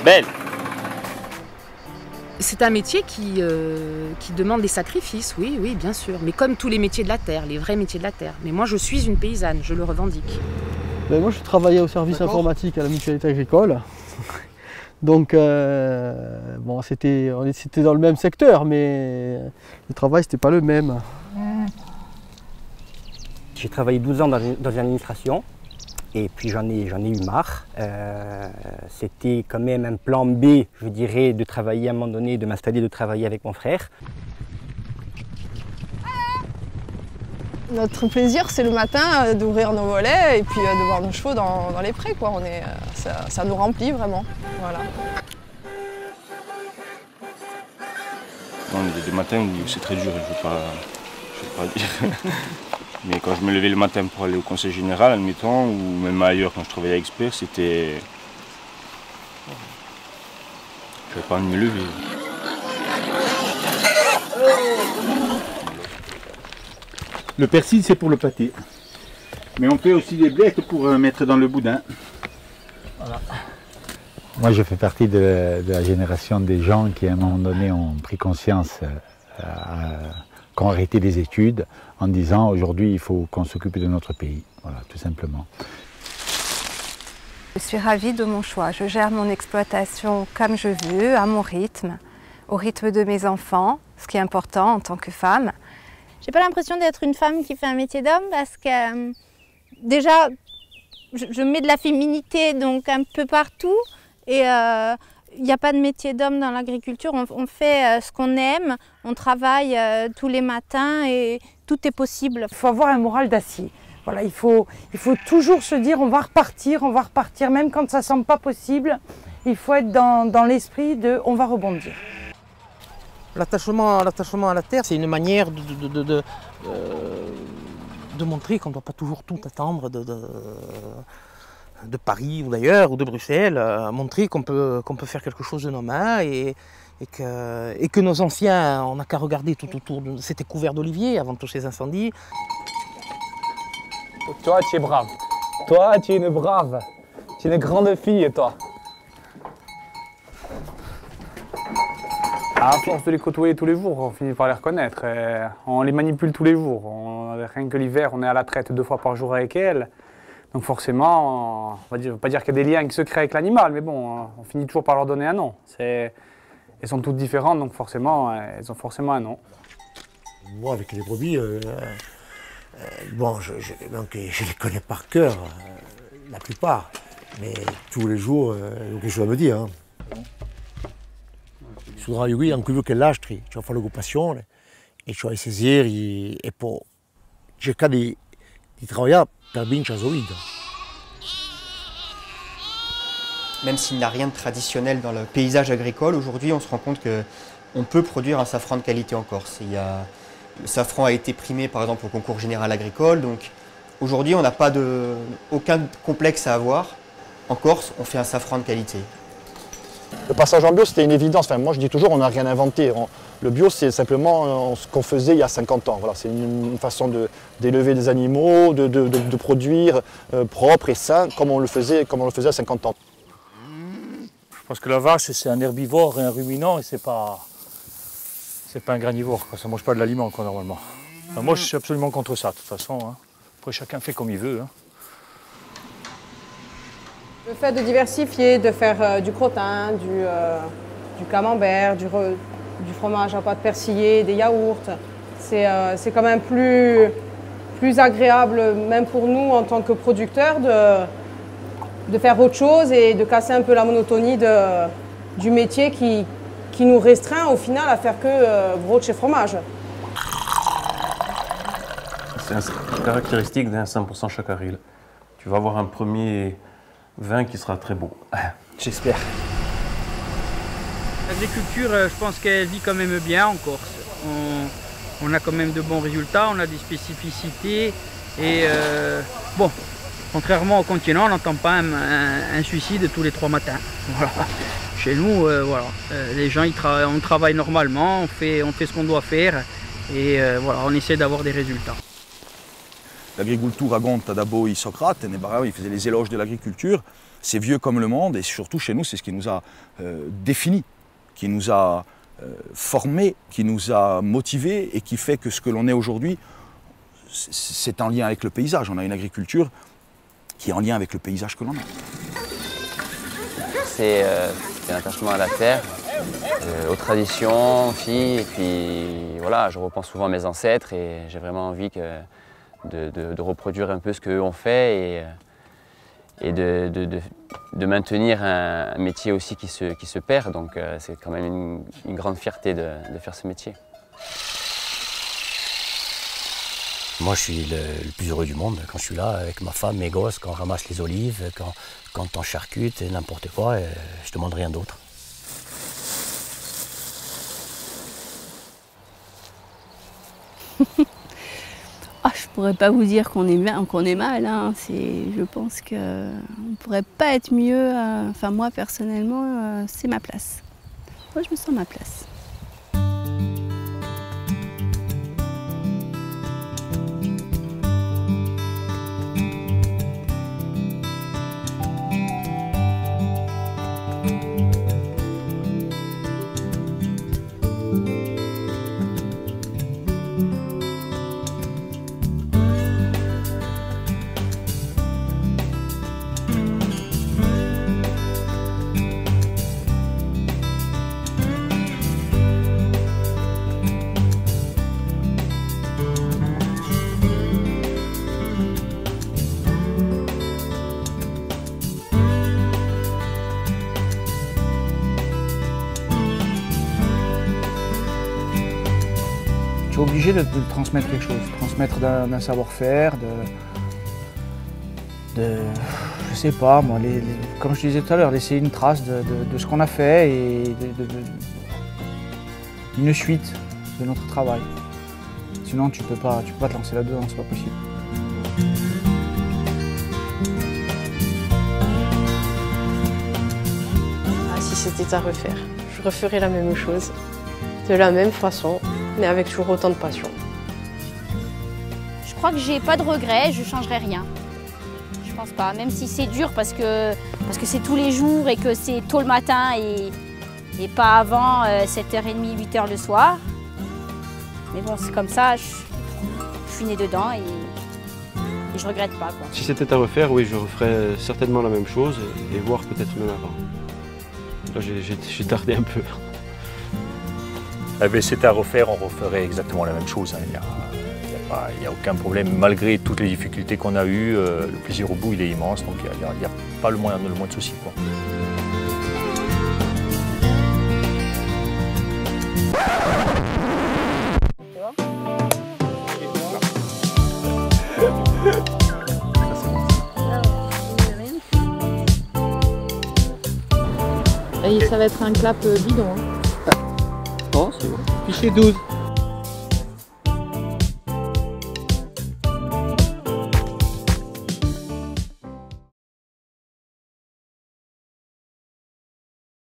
Belle. C'est un métier qui demande des sacrifices, oui, oui, bien sûr. Mais comme tous les métiers de la terre, les vrais métiers de la terre. Mais moi, je suis une paysanne, je le revendique. Ben moi, je travaillais au service informatique à la mutualité agricole. Donc, bon, c'était dans le même secteur, mais le travail, c'était pas le même. J'ai travaillé 12 ans dans l'administration. Et puis j'en ai eu marre. C'était quand même un plan B, je dirais, de travailler à un moment donné, de m'installer, de travailler avec mon frère. Notre plaisir, c'est le matin d'ouvrir nos volets et puis de voir nos chevaux dans les prés, quoi. Ça nous remplit vraiment. Voilà. Non, le matin, c'est très dur, je ne veux pas dire. Mais quand je me levais le matin pour aller au conseil général, admettons, ou même ailleurs quand je travaillais à Expert, c'était... Je n'avais pas envie de me lever. Le persil, c'est pour le pâté. Mais on fait aussi des blettes pour mettre dans le boudin. Voilà. Moi, je fais partie de la génération des gens qui, à un moment donné, ont pris conscience qu'on arrêtait les études en disant aujourd'hui il faut qu'on s'occupe de notre pays, voilà, tout simplement. Je suis ravie de mon choix. Je gère mon exploitation comme je veux, à mon rythme, au rythme de mes enfants, ce qui est important en tant que femme. J'ai pas l'impression d'être une femme qui fait un métier d'homme parce que déjà je mets de la féminité donc un peu partout et il n'y a pas de métier d'homme dans l'agriculture, on fait ce qu'on aime, on travaille tous les matins et tout est possible. Il faut avoir un moral d'acier. Voilà, il faut toujours se dire on va repartir, même quand ça ne semble pas possible. Il faut être dans l'esprit de on va rebondir. L'attachement à la terre, c'est une manière de montrer qu'on ne doit pas toujours tout attendre de Paris ou d'ailleurs, ou de Bruxelles, montrer qu'on peut faire quelque chose de nos mains et que nos anciens, on n'a qu'à regarder tout autour, c'était couvert d'oliviers avant tous ces incendies. Toi, tu es brave. Toi, tu es une brave. Tu es une grande fille, toi. À force de les côtoyer tous les jours, on finit par les reconnaître. On les manipule tous les jours. Rien que l'hiver, on est à la traite 2 fois par jour avec elles. Donc forcément, on va pas dire qu'il y a des liens qui se créent avec l'animal, mais bon, on finit toujours par leur donner un nom. Elles sont toutes différentes, donc forcément, elles ont forcément un nom. Moi, avec les brebis, bon, je les connais par cœur, la plupart, mais tous les jours, il y a quelque chose à me dire. Hein. Soudra lui, anche più che gli altri, ci fa l'occupazione e cioè saisir e poi cercare di lavorare per vincere la sua vita. Même s'il n'y a rien de traditionnel dans le paysage agricole, aujourd'hui on se rend compte qu'on peut produire un safran de qualité en Corse. Le safran a été primé par exemple au concours général agricole, donc aujourd'hui on n'a aucun complexe à avoir. En Corse, on fait un safran de qualité. Le passage en bio, c'était une évidence. Enfin, moi, je dis toujours, on n'a rien inventé. Le bio, c'est simplement ce qu'on faisait il y a 50 ans. Voilà, c'est une façon d'élever des animaux, de produire propre et sain, comme on le faisait à 50 ans. Je pense que la vache, c'est un herbivore et un ruminant, et c'est pas un granivore. Ça ne mange pas de l'aliment, normalement. Enfin, moi, je suis absolument contre ça, de toute façon. Hein. Après, chacun fait comme il veut. Hein. Le fait de diversifier, de faire du crottin, du camembert, du fromage à pâte persillée, des yaourts, c'est quand même plus agréable, même pour nous en tant que producteurs, de faire autre chose et de casser un peu la monotonie du métier qui nous restreint au final à faire que broche et fromage. C'est une caractéristique d'un 100% chacaril. Tu vas avoir un premier vin qui sera très beau. J'espère. L'agriculture, je pense qu'elle vit quand même bien en Corse. On a quand même de bons résultats, on a des spécificités. Et bon, contrairement au continent, on n'entend pas un suicide tous les 3 matins. Voilà. Chez nous, voilà, les gens on travaille normalement, on fait ce qu'on doit faire et voilà, on essaie d'avoir des résultats. L'agriculture raconte d'abord Socrate, il faisait les éloges de l'agriculture. c'est vieux comme le monde et surtout chez nous, c'est ce qui nous a définis, qui nous a formés, qui nous a motivés et qui fait que ce que l'on est aujourd'hui, c'est en lien avec le paysage. On a une agriculture qui est en lien avec le paysage que l'on a. C'est un attachement à la terre, aux traditions, aux filles, et puis voilà, je repense souvent à mes ancêtres et j'ai vraiment envie de reproduire un peu ce qu'eux ont fait et de maintenir un métier aussi qui se perd, donc c'est quand même une grande fierté de faire ce métier. Moi, je suis le plus heureux du monde quand je suis là avec ma femme, mes gosses, quand on ramasse les olives, quand on charcute et n'importe quoi, et je ne demande rien d'autre. Ah, je pourrais pas vous dire qu'on est bien ou qu'on est mal. Hein. Je pense qu'on ne pourrait pas être mieux. Enfin, moi, personnellement, c'est ma place. Moi, je me sens à ma place. Tu es obligé de transmettre quelque chose, transmettre d'un savoir-faire, je sais pas moi, comme je te disais tout à l'heure, laisser une trace de ce qu'on a fait et une suite de notre travail. Sinon tu peux pas te lancer là-dedans, c'est pas possible. Ah, si c'était à refaire, je referais la même chose, de la même façon, mais avec toujours autant de passion. Je crois que j'ai pas de regrets, je changerai rien. Je pense pas, même si c'est dur parce que c'est tous les jours et que c'est tôt le matin et pas avant 7h30, 8h le soir. Mais bon, c'est comme ça, je suis née dedans et je regrette pas, quoi. Si c'était à refaire, oui, je referais certainement la même chose et voire peut-être même avant. Là, j'ai tardé un peu. Eh bien, c'était à refaire, on referait exactement la même chose. Il n'y a aucun problème. Malgré toutes les difficultés qu'on a eues, le plaisir au bout, il est immense. Donc, il n'y a pas le moins de soucis, quoi. Et ça va être un clap bidon. Hein. Oh, c'est bon. Fichier 12.